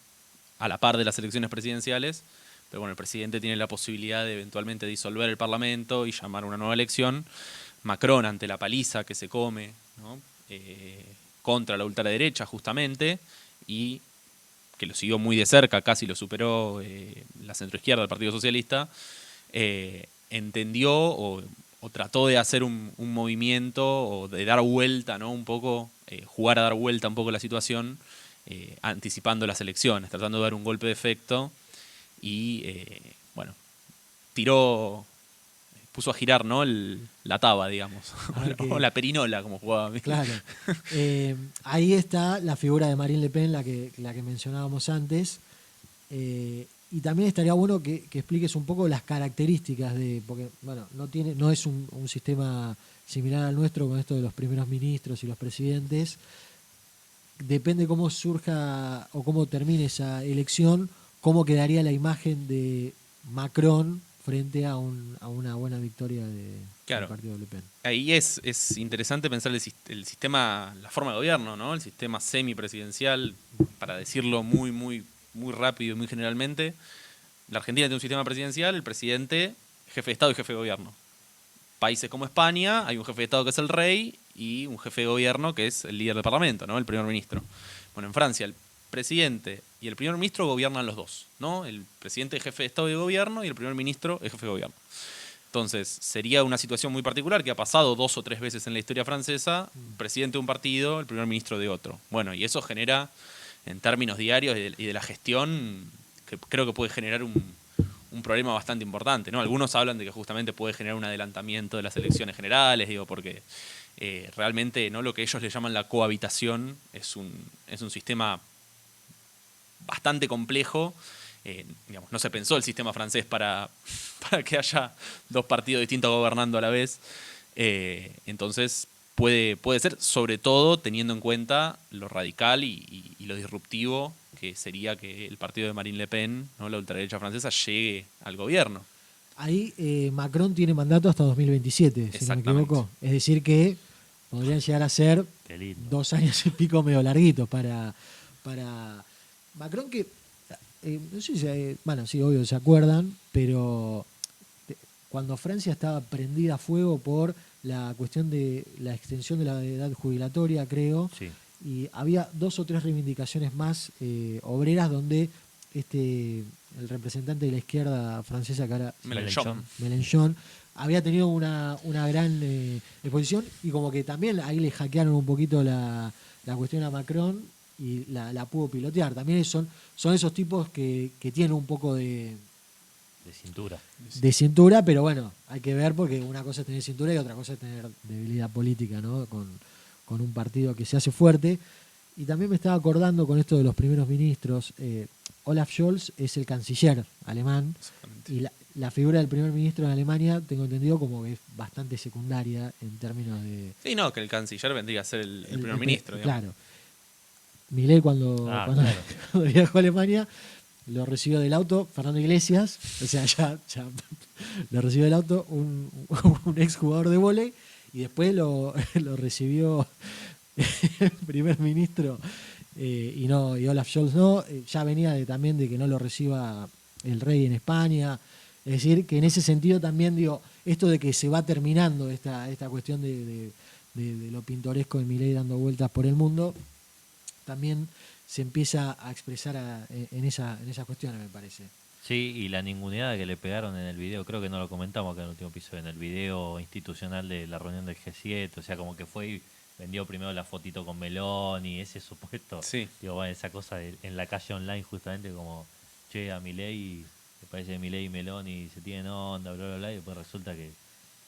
Speaker 3: a la par de las elecciones presidenciales, pero bueno, el presidente tiene la posibilidad de eventualmente disolver el Parlamento y llamar a una nueva elección. Macron, ante la paliza que se come, ¿no? Contra la ultraderecha justamente, y que lo siguió muy de cerca, casi lo superó la centroizquierda del Partido Socialista, entendió o trató de hacer un movimiento o de dar vuelta, ¿no? Un poco, jugar a dar vuelta un poco la situación, anticipando las elecciones, tratando de dar un golpe de efecto y, bueno, puso a girar, ¿no? La taba, digamos, o la perinola, como jugaba.
Speaker 1: Claro. Ahí está la figura de Marine Le Pen, la que mencionábamos antes. Y también estaría bueno que expliques un poco las características porque bueno, no es un sistema similar al nuestro con esto de los primeros ministros y los presidentes. Depende cómo surja o cómo termine esa elección, cómo quedaría la imagen de Macron frente a una buena victoria del partido de Le Pen.
Speaker 3: Ahí es interesante pensar el sistema, la forma de gobierno, ¿no? El sistema semipresidencial, para decirlo muy, muy, muy rápido y muy generalmente. La Argentina tiene un sistema presidencial, el presidente, jefe de Estado y jefe de gobierno. Países como España, hay un jefe de Estado que es el rey y un jefe de gobierno que es el líder del Parlamento, ¿no? El primer ministro. Bueno, en Francia el presidente y el primer ministro gobiernan los dos, ¿no? El presidente es jefe de Estado y de gobierno y el primer ministro es jefe de gobierno. Entonces, sería una situación muy particular que ha pasado 2 o 3 veces en la historia francesa, presidente de un partido, el primer ministro de otro. Bueno, y eso genera, en términos diarios y de la gestión, que creo que puede generar un problema bastante importante, ¿no? Algunos hablan de que justamente puede generar un adelantamiento de las elecciones generales, digo, porque realmente, ¿no? Lo que ellos le llaman la cohabitación es un sistema bastante complejo. Digamos, no se pensó el sistema francés para que haya 2 partidos distintos gobernando a la vez. Entonces puede ser, sobre todo teniendo en cuenta lo radical y lo disruptivo que sería que el partido de Marine Le Pen, ¿no? La ultraderecha francesa, llegue al gobierno.
Speaker 1: Ahí Macron tiene mandato hasta 2027, si no me equivoco. Es decir que podrían llegar a ser 2 años y pico medio larguitos para Macron, que no sé si, bueno, sí, obvio, se acuerdan, pero cuando Francia estaba prendida a fuego por la cuestión de la extensión de la edad jubilatoria, creo, sí, y había 2 o 3 reivindicaciones más obreras donde el representante de la izquierda francesa, que era
Speaker 3: Mélenchon,
Speaker 1: había tenido una gran exposición y como que también ahí le hackearon un poquito la cuestión a Macron y la pudo pilotear. También son esos tipos que tienen un poco
Speaker 2: De cintura.
Speaker 1: de cintura, pero bueno, hay que ver porque una cosa es tener cintura y otra cosa es tener debilidad política, ¿no? Con un partido que se hace fuerte. Y también me estaba acordando con esto de los primeros ministros, Olaf Scholz es el canciller alemán
Speaker 3: Exactamente.
Speaker 1: y la figura del primer ministro en Alemania, tengo entendido como que es bastante secundaria en términos de...
Speaker 3: Sí, no, que el canciller vendría a ser el primer ministro. Digamos.
Speaker 1: Claro. Milei cuando
Speaker 2: Claro.
Speaker 1: cuando viajó a Alemania lo recibió del auto Fernando Iglesias, o sea, ya lo recibió del auto un exjugador de vóley y después lo recibió el primer ministro y Olaf Scholz no, ya venía también de que no lo reciba el rey en España, es decir, que en ese sentido también digo, esto de que se va terminando esta cuestión de lo pintoresco de Milei dando vueltas por el mundo, también se empieza a expresar en esas cuestiones, me parece.
Speaker 2: Sí, y la ninguneada que le pegaron en el video, creo que no lo comentamos acá en el último episodio, en el video institucional de la reunión del G7, o sea, como que fue y vendió primero la fotito con Meloni, ese supuesto,
Speaker 3: Sí.
Speaker 2: digo, bueno, esa cosa en la calle online justamente como, che, a Milei, me parece que Milei y Meloni se tienen onda, bla, bla, bla, y después resulta que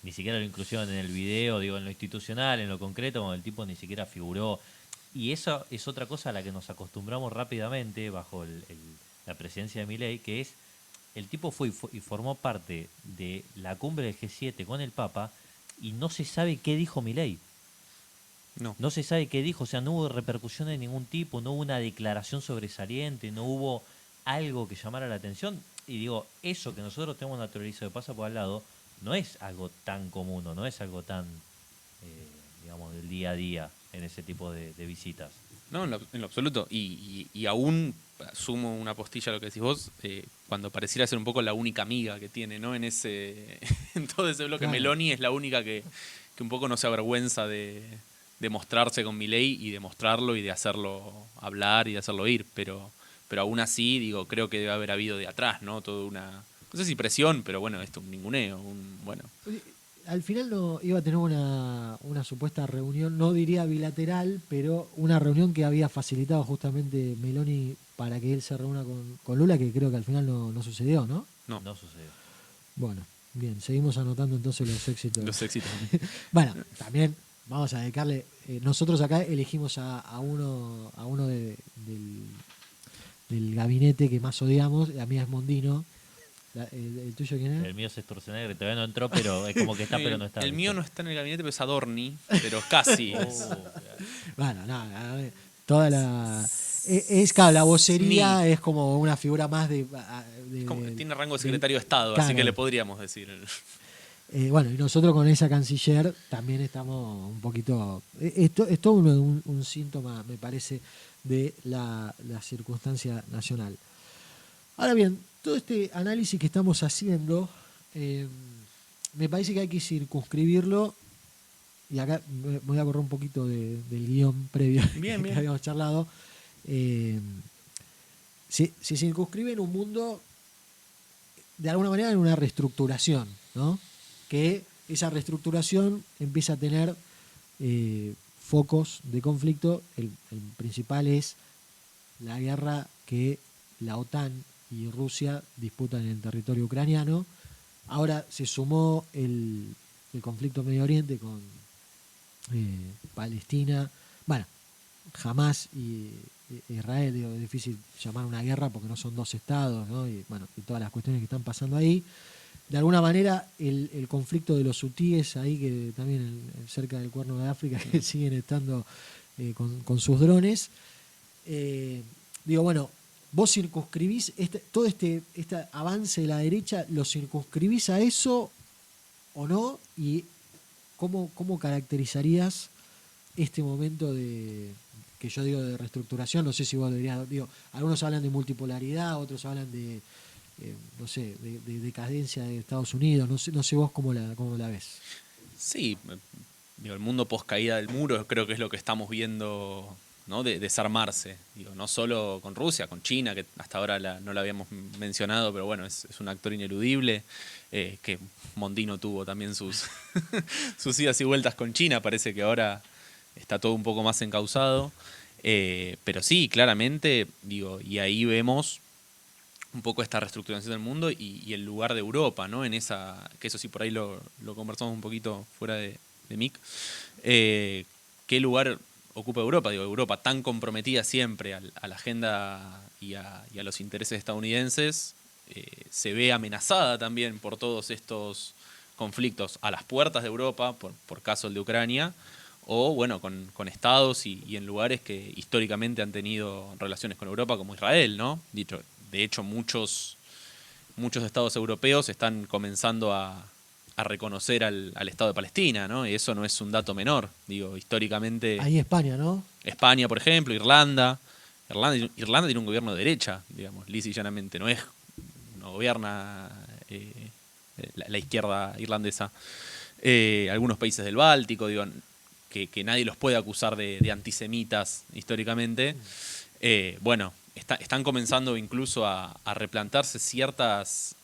Speaker 2: ni siquiera lo incluyeron en el video, digo, en lo institucional, en lo concreto, como el tipo ni siquiera figuró. Y eso es otra cosa a la que nos acostumbramos rápidamente bajo la presidencia de Milei, que es el tipo fue y formó parte de la cumbre del G7 con el Papa y no se sabe qué dijo Milei.
Speaker 3: No.
Speaker 2: No se sabe qué dijo, o sea, no hubo repercusión de ningún tipo, no hubo una declaración sobresaliente, no hubo algo que llamara la atención. Y digo, eso que nosotros tenemos naturalizado de pasa por al lado, no es algo tan común, no es algo tan, digamos, del día a día en ese tipo de visitas.
Speaker 3: No, en lo absoluto. Y aún sumo una postilla a lo que decís vos, cuando pareciera ser un poco la única amiga que tiene, ¿no? En en todo ese bloque.
Speaker 1: Claro.
Speaker 3: Meloni es la única que un poco no se avergüenza de mostrarse con Milei y de mostrarlo y de hacerlo hablar y de hacerlo ir. Pero aún así, digo, creo que debe haber habido de atrás, ¿no? Toda una, no sé si presión, pero bueno, esto, un ninguneo, bueno.
Speaker 1: Al final no iba a tener una supuesta reunión, no diría bilateral, pero una reunión que había facilitado justamente Meloni para que él se reúna con Lula, que creo que al final no sucedió, ¿no?
Speaker 3: No,
Speaker 2: No sucedió.
Speaker 1: Bueno, bien, seguimos anotando entonces los éxitos.
Speaker 3: los éxitos.
Speaker 1: Bueno, también vamos a dedicarle, nosotros acá elegimos a uno del gabinete que más odiamos, la mía es Mondino. ¿El tuyo quién es?
Speaker 2: El mío es Sturzenegger, todavía no entró, pero es como que está, pero no está.
Speaker 3: El mío no está en el gabinete, pero es Adorni, pero casi.
Speaker 1: Bueno, no, a ver, toda la... claro, la vocería es como una figura más de...
Speaker 3: Tiene rango de secretario de Estado, así
Speaker 1: claro.
Speaker 3: que le podríamos decir.
Speaker 1: Bueno, y nosotros con esa canciller también estamos un poquito... Esto es todo un síntoma, me parece, de la circunstancia nacional. Ahora bien, todo este análisis que estamos haciendo, me parece que hay que circunscribirlo, y acá me voy a correr un poquito del guión previo
Speaker 3: Bien,
Speaker 1: que
Speaker 3: bien.
Speaker 1: habíamos charlado. Se circunscribe en un mundo, de alguna manera, en una reestructuración, ¿no? Que esa reestructuración empieza a tener focos de conflicto. El principal es la guerra que la OTAN y Rusia disputan en el territorio ucraniano. Ahora se sumó el conflicto en Medio Oriente con Palestina. Bueno, Hamas y Israel, digo, es difícil llamar una guerra porque no son dos estados, ¿no? Y bueno, y todas las cuestiones que están pasando ahí. De alguna manera, el conflicto de los hutíes ahí, que también cerca del Cuerno de África, que siguen estando con sus drones. Digo, bueno, vos circunscribís todo este avance de la derecha, ¿lo circunscribís a eso o no? ¿Y cómo caracterizarías este momento que yo digo de reestructuración? No sé si vos lo dirías, digo, algunos hablan de multipolaridad, otros hablan de no sé, de decadencia de Estados Unidos, no sé vos cómo la ves.
Speaker 3: Sí, digo, el mundo post caída del muro creo que es lo que estamos viendo ¿no? De desarmarse. Digo, no solo con Rusia, con China, que hasta ahora no la habíamos mencionado, pero bueno, es un actor ineludible, que Mondino tuvo también sus, sus idas y vueltas con China, parece que ahora está todo un poco más encauzado. Pero sí, claramente, digo, y ahí vemos un poco esta reestructuración del mundo y el lugar de Europa, ¿no? En esa, que eso sí por ahí lo conversamos un poquito fuera de Mick. ¿Qué lugar ocupa Europa? Digo, Europa tan comprometida siempre a la agenda y a los intereses estadounidenses, se ve amenazada también por todos estos conflictos a las puertas de Europa, por caso el de Ucrania, o bueno, con estados y en lugares que históricamente han tenido relaciones con Europa, como Israel, ¿no? De hecho, muchos estados europeos están comenzando a reconocer al Estado de Palestina, ¿no? Y eso no es un dato menor. Digo, históricamente...
Speaker 1: Ahí España, ¿no?
Speaker 3: España, por ejemplo, Irlanda. Irlanda tiene un gobierno de derecha, digamos, lisa y llanamente. No gobierna la izquierda irlandesa. Algunos países del Báltico, digo, que nadie los puede acusar de antisemitas históricamente. Bueno, están comenzando incluso a replantarse ciertas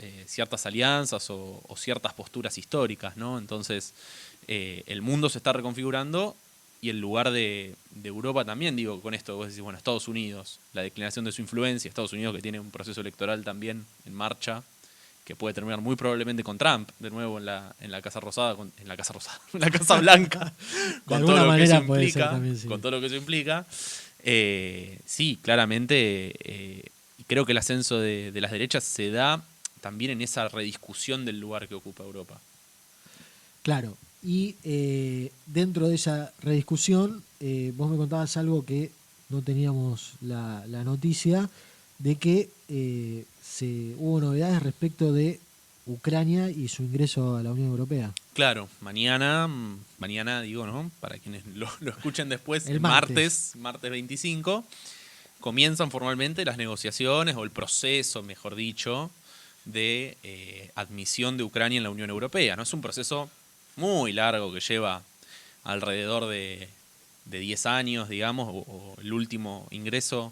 Speaker 3: alianzas o ciertas posturas históricas, ¿no? Entonces, el mundo se está reconfigurando y el lugar de Europa también, digo, con esto, vos decís, bueno, Estados Unidos, la declinación de su influencia, Estados Unidos que tiene un proceso electoral también en marcha, que puede terminar muy probablemente con Trump, de nuevo en la Casa Rosada, en la Casa Blanca, con todo lo que eso implica, también, sí. Con todo lo que eso implica. Sí, claramente, y creo que el ascenso de las derechas se da también en esa rediscusión del lugar que ocupa Europa.
Speaker 1: Claro, y dentro de esa rediscusión, vos me contabas algo que no teníamos la noticia, de que hubo novedades respecto de Ucrania y su ingreso a la Unión Europea.
Speaker 3: Claro, mañana digo, ¿no? Para quienes lo escuchen después,
Speaker 1: el
Speaker 3: martes 25, comienzan formalmente las negociaciones o el proceso, mejor dicho, de admisión de Ucrania en la Unión Europea, ¿no? Es un proceso muy largo que lleva alrededor de 10 años, digamos, o el último ingreso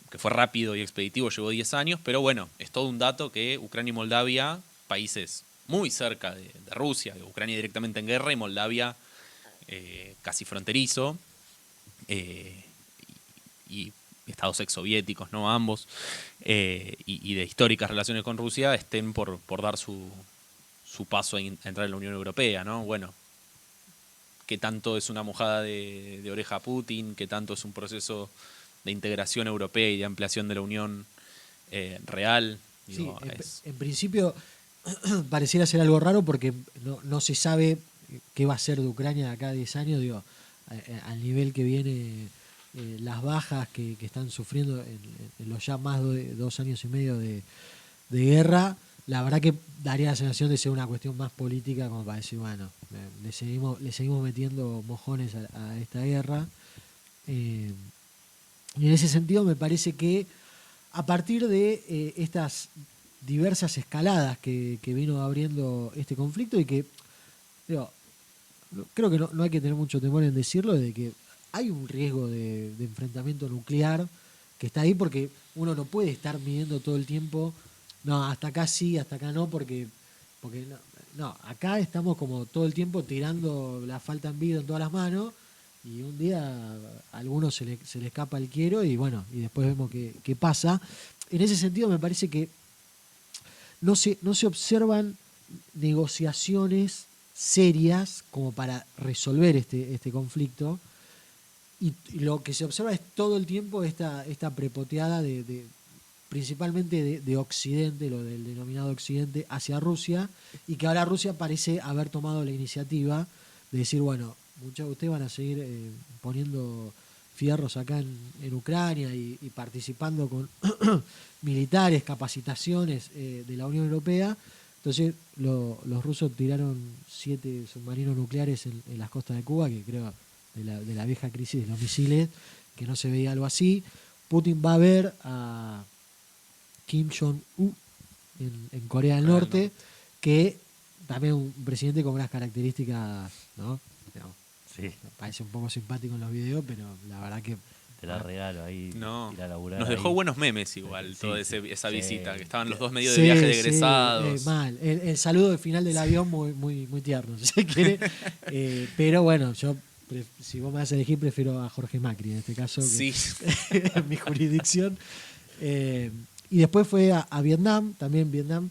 Speaker 3: que fue rápido y expeditivo, llevó 10 años, pero bueno, es todo un dato que Ucrania y Moldavia, países muy cerca de Rusia, Ucrania directamente en guerra y Moldavia casi fronterizo, y estados exsoviéticos, ¿no? Ambos, y de históricas relaciones con Rusia, estén por dar su paso a entrar en la Unión Europea, ¿no? Bueno, qué tanto es una mojada de oreja a Putin, qué tanto es un proceso de integración europea y de ampliación de la Unión real. Digo,
Speaker 1: sí, en principio pareciera ser algo raro porque no se sabe qué va a ser de Ucrania de acá a 10 años, digo, al nivel que viene, las bajas que están sufriendo en los ya más de 2 años y medio de guerra. La verdad que daría la sensación de ser una cuestión más política, como para decir, bueno, le seguimos metiendo mojones a esta guerra. Y en ese sentido me parece que a partir de estas diversas escaladas que vino abriendo este conflicto y que, digo, creo que no hay que tener mucho temor en decirlo, de que hay un riesgo de enfrentamiento nuclear que está ahí, porque uno no puede estar midiendo todo el tiempo, no, hasta acá sí, hasta acá no, porque no, acá estamos como todo el tiempo tirando la falta en vida en todas las manos, y un día a algunos se le escapa el quiero y bueno, y después vemos qué pasa. En ese sentido me parece que no se observan negociaciones serias como para resolver este conflicto, y lo que se observa es todo el tiempo esta prepoteada principalmente de Occidente, lo del denominado Occidente, hacia Rusia, y que ahora Rusia parece haber tomado la iniciativa de decir, bueno, muchos de ustedes van a seguir poniendo fierros acá en Ucrania y participando con militares, capacitaciones de la Unión Europea. Entonces los rusos tiraron 7 submarinos nucleares en las costas de Cuba, que creo de la vieja crisis de los misiles, que no se veía algo así. Putin va a ver a Kim Jong-un en Corea del Norte, que también un presidente con unas características, ¿no?
Speaker 2: Sí,
Speaker 1: Me parece un poco simpático en los videos, pero la verdad que
Speaker 2: te la regalo ahí.
Speaker 3: No,
Speaker 2: Ir a laburar
Speaker 3: nos dejó
Speaker 2: ahí.
Speaker 3: bunos memes igual,
Speaker 2: Sí,
Speaker 3: toda
Speaker 2: sí,
Speaker 3: esa
Speaker 2: sí.
Speaker 3: visita, que estaban los dos medio de
Speaker 1: sí,
Speaker 3: viaje de
Speaker 1: sí,
Speaker 3: egresados.
Speaker 1: mal. El saludo del final del avión muy tierno, si se quiere. Pero bueno, yo si vos me vas a elegir, prefiero a Jorge Macri en este caso,
Speaker 3: Sí,
Speaker 1: que en mi jurisdicción. Y después fue a Vietnam, también Vietnam.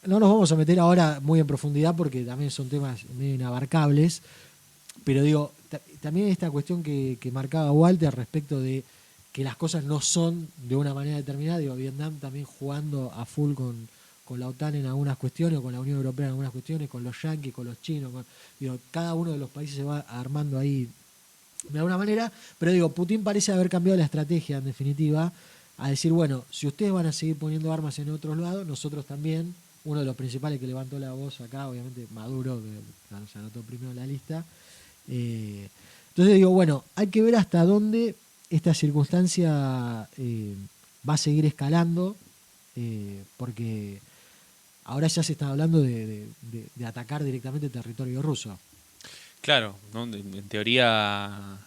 Speaker 1: No nos vamos a meter ahora muy en profundidad porque también son temas medio inabarcables, pero digo, también esta cuestión que marcaba Walter respecto de que las cosas no son de una manera determinada, digo, Vietnam también jugando a full con la OTAN en algunas cuestiones, o con la Unión Europea en algunas cuestiones, con los yanquis, con los chinos, digo, cada uno de los países se va armando ahí de alguna manera, pero digo, Putin parece haber cambiado la estrategia en definitiva, a decir, bueno, si ustedes van a seguir poniendo armas en otros lados, nosotros también. Uno de los principales que levantó la voz acá, obviamente Maduro, que se anotó primero en la lista. Entonces digo, bueno, hay que ver hasta dónde esta circunstancia va a seguir escalando, porque ahora ya se está hablando de atacar directamente el territorio ruso.
Speaker 3: claro, ¿no? En teoría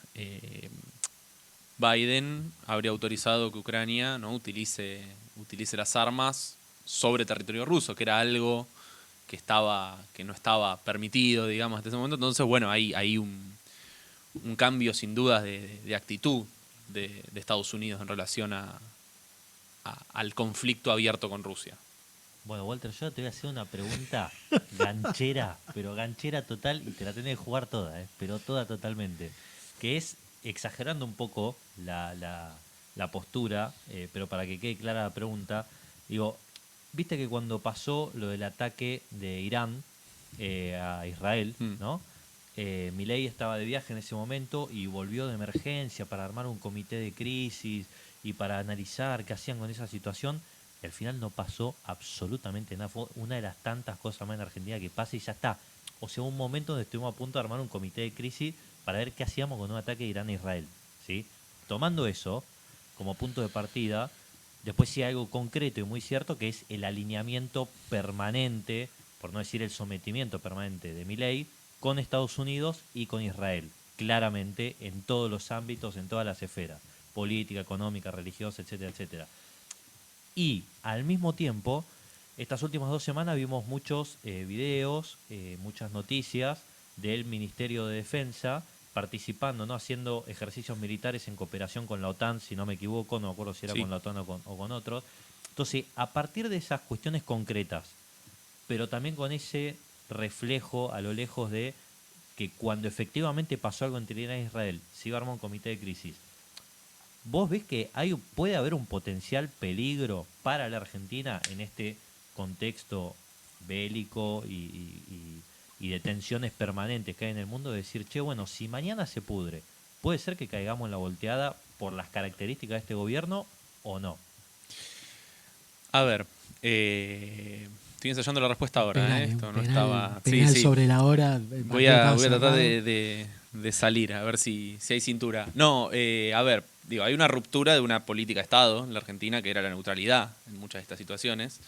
Speaker 3: Biden habría autorizado que Ucrania, ¿no?, utilice las armas sobre territorio ruso, que era algo que no estaba permitido, digamos, hasta ese momento. Entonces, bueno, hay un cambio sin dudas de actitud de Estados Unidos en relación al conflicto abierto con Rusia.
Speaker 2: Bueno, Walter, yo te voy a hacer una pregunta ganchera, pero ganchera total, y te la tenés que jugar toda, pero toda totalmente. Que es, exagerando un poco la postura, pero para que quede clara la pregunta, digo, viste que cuando pasó lo del ataque de Irán a Israel, ¿no? Milei estaba de viaje en ese momento y volvió de emergencia para armar un comité de crisis y para analizar qué hacían con esa situación. Al final no pasó absolutamente nada. Fue una de las tantas cosas más en Argentina que pasa y ya está. O sea, un momento donde estuvimos a punto de armar un comité de crisis para ver qué hacíamos con un ataque de Irán a Israel. ¿Sí? Tomando eso como punto de partida, después sí hay algo concreto y muy cierto que es el alineamiento permanente, por no decir el sometimiento permanente de Milei con Estados Unidos y con Israel. Claramente en todos los ámbitos, en todas las esferas. Política, económica, religiosa, etcétera, etcétera. Y al mismo tiempo, estas últimas 2 semanas vimos muchos videos, muchas noticias del Ministerio de Defensa participando, ¿no? Haciendo ejercicios militares en cooperación con la OTAN, si no me equivoco, no me acuerdo si era
Speaker 3: Sí.
Speaker 2: con la OTAN o con otros. Entonces, a partir de esas cuestiones concretas, pero también con ese reflejo a lo lejos de que cuando efectivamente pasó algo entre Irán e Israel, se iba a armar un comité de crisis. ¿Vos ves que puede haber un potencial peligro para la Argentina en este contexto bélico y de tensiones permanentes que hay en el mundo? De decir, che, bueno, si mañana se pudre, ¿puede ser que caigamos en la volteada por las características de este gobierno o no?
Speaker 3: A ver, estoy ensayando la respuesta ahora,
Speaker 1: Penal,
Speaker 3: Esto no
Speaker 1: penal,
Speaker 3: estaba...
Speaker 1: penal
Speaker 3: Sí, sí.
Speaker 1: sobre la hora.
Speaker 3: Voy a tratar de salir, a ver si hay cintura. No, a ver, digo, hay una ruptura de una política de Estado en la Argentina que era la neutralidad en muchas de estas situaciones.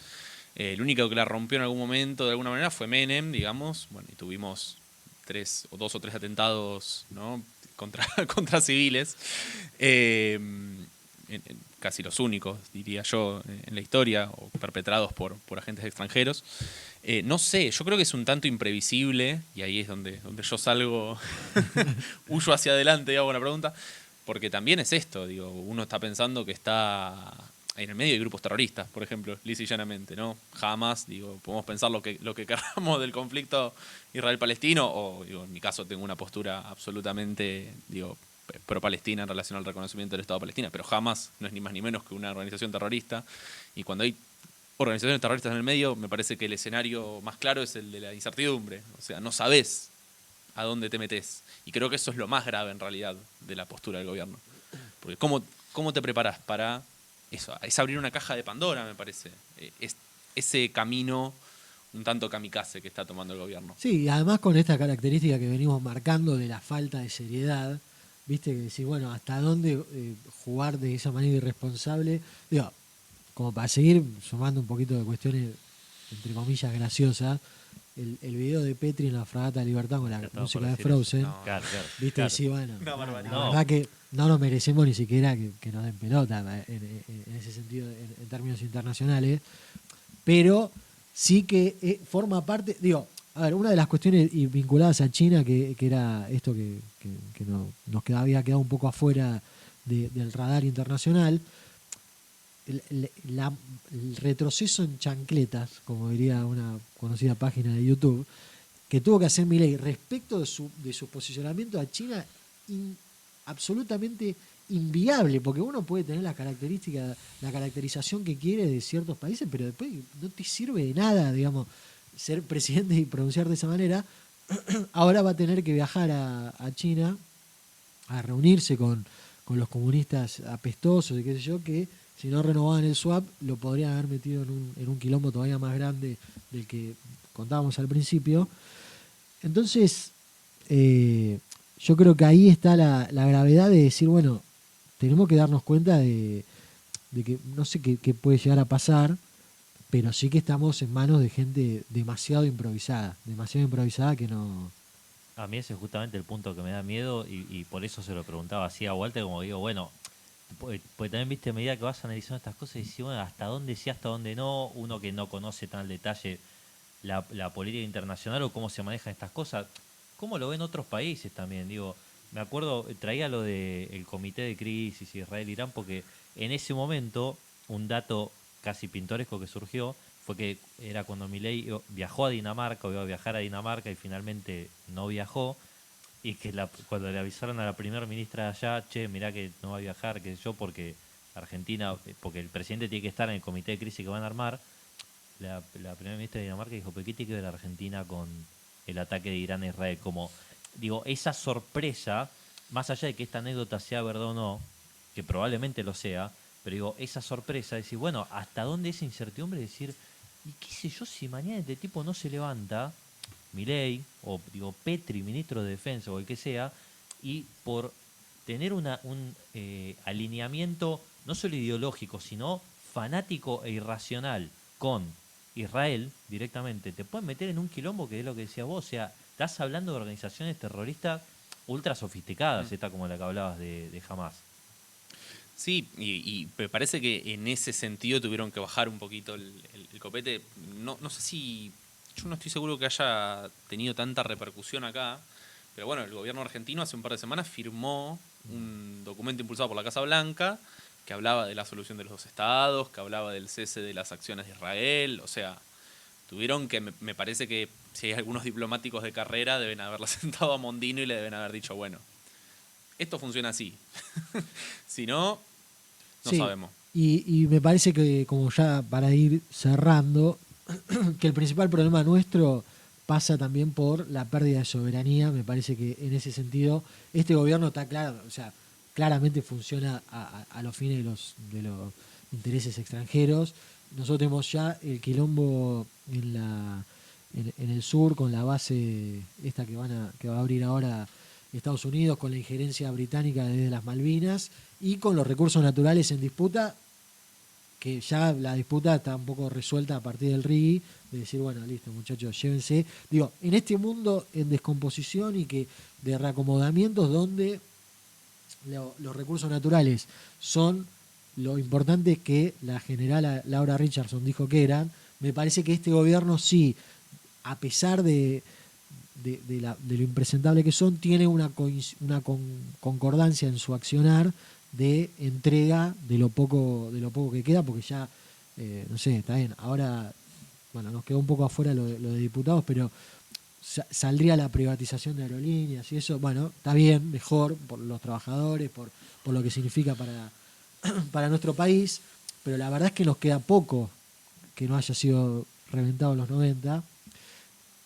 Speaker 3: El único que la rompió en algún momento de alguna manera fue Menem, digamos. Bueno, y tuvimos 2 o 3 atentados, ¿no?, contra civiles. Casi los únicos, diría yo, en la historia, o perpetrados por agentes extranjeros. No sé, yo creo que es un tanto imprevisible, y ahí es donde yo salgo, huyo hacia adelante, hago una pregunta, porque también es esto, digo, uno está pensando que está en el medio de grupos terroristas, por ejemplo, lisa y llanamente, ¿no? Jamás, digo, podemos pensar lo que queramos del conflicto Israel-Palestino, o digo, en mi caso tengo una postura absolutamente, digo, pro-Palestina en relación al reconocimiento del Estado de Palestina, pero jamás no es ni más ni menos que una organización terrorista. Y cuando hay organizaciones terroristas en el medio, me parece que el escenario más claro es el de la incertidumbre. O sea, no sabés a dónde te metés. Y creo que eso es lo más grave en realidad de la postura del gobierno. Porque ¿cómo te preparás para eso? Es abrir una caja de Pandora, me parece. Es ese camino un tanto kamikaze que está tomando el gobierno.
Speaker 1: Sí, y además con esta característica que venimos marcando de la falta de seriedad, viste, que decís, bueno, hasta dónde jugar de esa manera irresponsable, digo, como para seguir sumando un poquito de cuestiones, entre comillas, graciosas, el video de Petri en la Fragata de Libertad con la
Speaker 2: Ya estaba
Speaker 1: música
Speaker 2: por
Speaker 1: de
Speaker 2: decir
Speaker 1: Frozen.
Speaker 3: eso. No.
Speaker 2: Claro, claro.
Speaker 1: ¿Viste?
Speaker 2: claro.
Speaker 1: Sí, bueno.
Speaker 3: Una barbaridad.
Speaker 1: La
Speaker 2: No.
Speaker 1: verdad que no nos merecemos ni siquiera que nos den pelota en ese sentido, en términos internacionales. Pero sí que forma parte, digo, a ver, una de las cuestiones vinculadas a China, que era esto que había quedado un poco afuera del radar internacional, el retroceso en chancletas, como diría una conocida página de YouTube, que tuvo que hacer Milei respecto de su posicionamiento a China, absolutamente inviable, porque uno puede tener la caracterización que quiere de ciertos países, pero después no te sirve de nada, digamos, ser presidente y pronunciar de esa manera. Ahora va a tener que viajar a China a reunirse con los comunistas apestosos y qué sé yo, que si no renovaban el swap lo podrían haber metido en un quilombo todavía más grande del que contábamos al principio. Entonces, yo creo que ahí está la gravedad de decir, bueno, tenemos que darnos cuenta de que no sé qué puede llegar a pasar, pero sí que estamos en manos de gente demasiado improvisada que no...
Speaker 2: A mí ese es justamente el punto que me da miedo y por eso se lo preguntaba así a Walter, como digo, bueno, porque también viste a medida que vas analizando estas cosas y decís, bueno, hasta dónde sí, hasta dónde no, uno que no conoce tan al detalle la política internacional o cómo se manejan estas cosas, cómo lo ven otros países también, digo, me acuerdo, traía lo del comité de crisis Israel-Irán, porque en ese momento un dato casi pintoresco que surgió fue que era cuando Milei viajó a Dinamarca o iba a viajar a Dinamarca y finalmente no viajó, y que cuando le avisaron a la primera ministra de allá, che, mirá que no va a viajar, que yo, porque Argentina, porque el presidente tiene que estar en el comité de crisis que van a armar, la primera ministra de Dinamarca dijo, ¿pero qué tiene que ver Argentina con el ataque de Irán a Israel? Como, digo, esa sorpresa, más allá de que esta anécdota sea verdad o no, que probablemente lo sea, pero digo, esa sorpresa, decir, bueno, ¿hasta dónde esa incertidumbre? Decir, y qué sé yo, si mañana este tipo no se levanta, Milei, o digo, Petri, ministro de Defensa, o el que sea, y por tener un alineamiento no solo ideológico, sino fanático e irracional con Israel directamente, te pueden meter en un quilombo que es lo que decías vos, o sea, estás hablando de organizaciones terroristas ultra sofisticadas, esta como la que hablabas de Hamas.
Speaker 3: Sí, y me parece que en ese sentido tuvieron que bajar un poquito el copete. No sé si... Yo no estoy seguro que haya tenido tanta repercusión acá, pero bueno, el gobierno argentino hace un par de semanas firmó un documento impulsado por la Casa Blanca que hablaba de la solución de los dos estados, que hablaba del cese de las acciones de Israel. O sea, tuvieron que, me parece que si hay algunos diplomáticos de carrera, deben haberla sentado a Mondino y le deben haber dicho, bueno, esto funciona así. Si no, no
Speaker 1: Sí,
Speaker 3: sabemos.
Speaker 1: y me parece que, como ya para ir cerrando, que el principal problema nuestro pasa también por la pérdida de soberanía. Me parece que en ese sentido este gobierno está claro, o sea, claramente funciona a los fines de los intereses extranjeros. Nosotros tenemos ya el quilombo en el sur con la base esta que va a abrir ahora Estados Unidos, con la injerencia británica desde las Malvinas y con los recursos naturales en disputa, que ya la disputa está un poco resuelta a partir del RIGI, de decir, bueno, listo, muchachos, llévense. Digo, en este mundo en descomposición y que de reacomodamientos donde los recursos naturales son lo importante que la generala Laura Richardson dijo que eran, me parece que este gobierno sí, a pesar de lo impresentable que son, tiene una concordancia en su accionar de entrega de lo poco que queda, porque ya, no sé, está bien, ahora, bueno, nos quedó un poco afuera lo de diputados, pero saldría la privatización de aerolíneas y eso, bueno, está bien, mejor por los trabajadores, por lo que significa para nuestro país, pero la verdad es que nos queda poco que no haya sido reventado en los 90,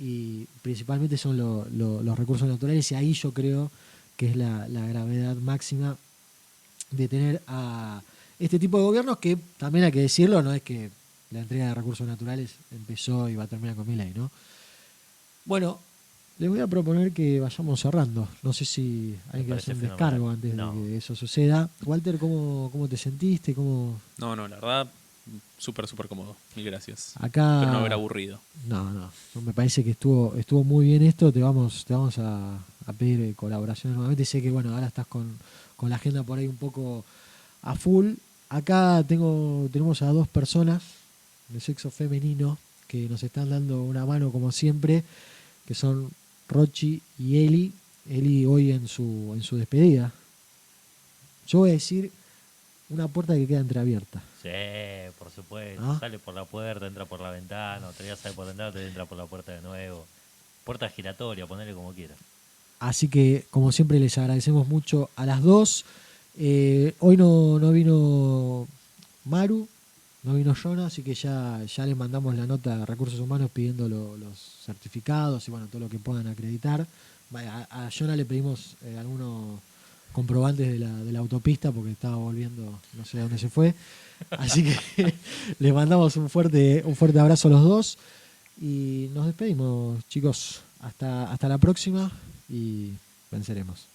Speaker 1: y principalmente son los recursos naturales, y ahí yo creo que es la gravedad máxima de tener a este tipo de gobiernos, que también hay que decirlo, no es que la entrega de recursos naturales empezó y va a terminar con Milei, ¿no? Bueno, les voy a proponer que vayamos cerrando. No sé si hay que hacer un descargo antes de que eso suceda. Walter, ¿cómo te sentiste?
Speaker 3: No, la verdad, súper, súper cómodo. Mil gracias.
Speaker 1: Acá,
Speaker 3: Espero no haber aburrido.
Speaker 1: no, me parece que estuvo muy bien esto. Te vamos a pedir colaboraciones nuevamente. Sé que bueno, ahora estás con la agenda por ahí un poco a full. Acá tenemos a dos personas de sexo femenino que nos están dando una mano como siempre, que son Rochi y Eli. Eli hoy en su despedida. Yo voy a decir una puerta que queda entreabierta.
Speaker 2: Sí, por supuesto.
Speaker 1: ¿Ah?
Speaker 2: Sale por la puerta, entra por la ventana, otro día sale por la ventana, otro día entra por la puerta de nuevo. Puerta giratoria, ponele como quieras.
Speaker 1: Así que, como siempre, les agradecemos mucho a las dos. Hoy no vino Maru, no vino Jonah, así que ya les mandamos la nota a Recursos Humanos pidiendo los certificados y bueno, todo lo que puedan acreditar. A Jonah le pedimos algunos comprobantes de la autopista porque estaba volviendo, no sé a dónde se fue. Así que les mandamos un fuerte abrazo a los dos y nos despedimos, chicos. Hasta la próxima y venceremos.